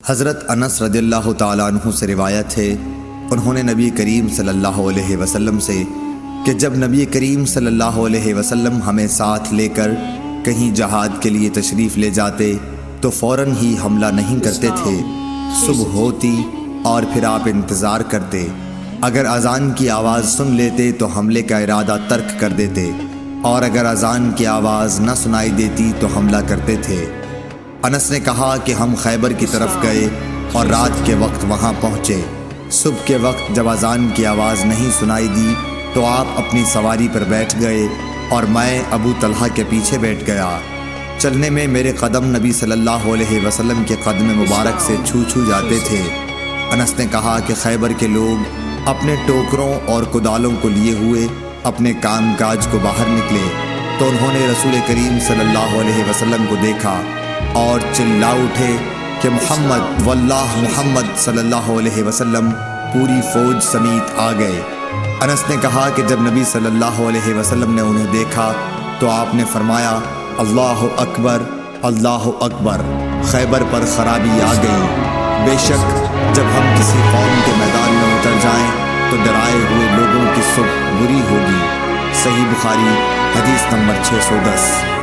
حضرت انس رضی اللہ تعالیٰ عنہ سے روایت ہے، انہوں نے نبی کریم صلی اللہ علیہ وسلم سے کہ جب نبی کریم صلی اللہ علیہ وسلم ہمیں ساتھ لے کر کہیں جہاد کے لیے تشریف لے جاتے تو فوراً ہی حملہ نہیں کرتے تھے، صبح ہوتی اور پھر آپ انتظار کرتے، اگر اذان کی آواز سن لیتے تو حملے کا ارادہ ترک کر دیتے، اور اگر اذان کی آواز نہ سنائی دیتی تو حملہ کرتے تھے۔ انس نے کہا کہ ہم خیبر کی طرف گئے اور رات کے وقت وہاں پہنچے۔ صبح کے وقت جب اذان کی آواز نہیں سنائی دی تو آپ اپنی سواری پر بیٹھ گئے اور میں ابو طلحہ کے پیچھے بیٹھ گیا۔ چلنے میں میرے قدم نبی صلی اللہ علیہ وسلم کے قدم مبارک سے چھو چھو جاتے تھے۔ انس نے کہا کہ خیبر کے لوگ اپنے ٹوکروں اور کدالوں کو لیے ہوئے اپنے کام کاج کو باہر نکلے تو انہوں نے رسول کریم صلی اللہ علیہ وسلم کو دیکھا اور چلا اٹھے کہ محمد واللہ محمد صلی اللہ علیہ وسلم پوری فوج سمیت آ گئے۔ انس نے کہا کہ جب نبی صلی اللہ علیہ وسلم نے انہیں دیکھا تو آپ نے فرمایا اللہ اکبر اللہ اکبر، خیبر پر خرابی آ گئی۔ بے شک جب ہم کسی قوم کے میدان میں اتر جائیں تو ڈرائے ہوئے لوگوں کی صبح بری ہوگی۔ صحیح بخاری حدیث نمبر 610۔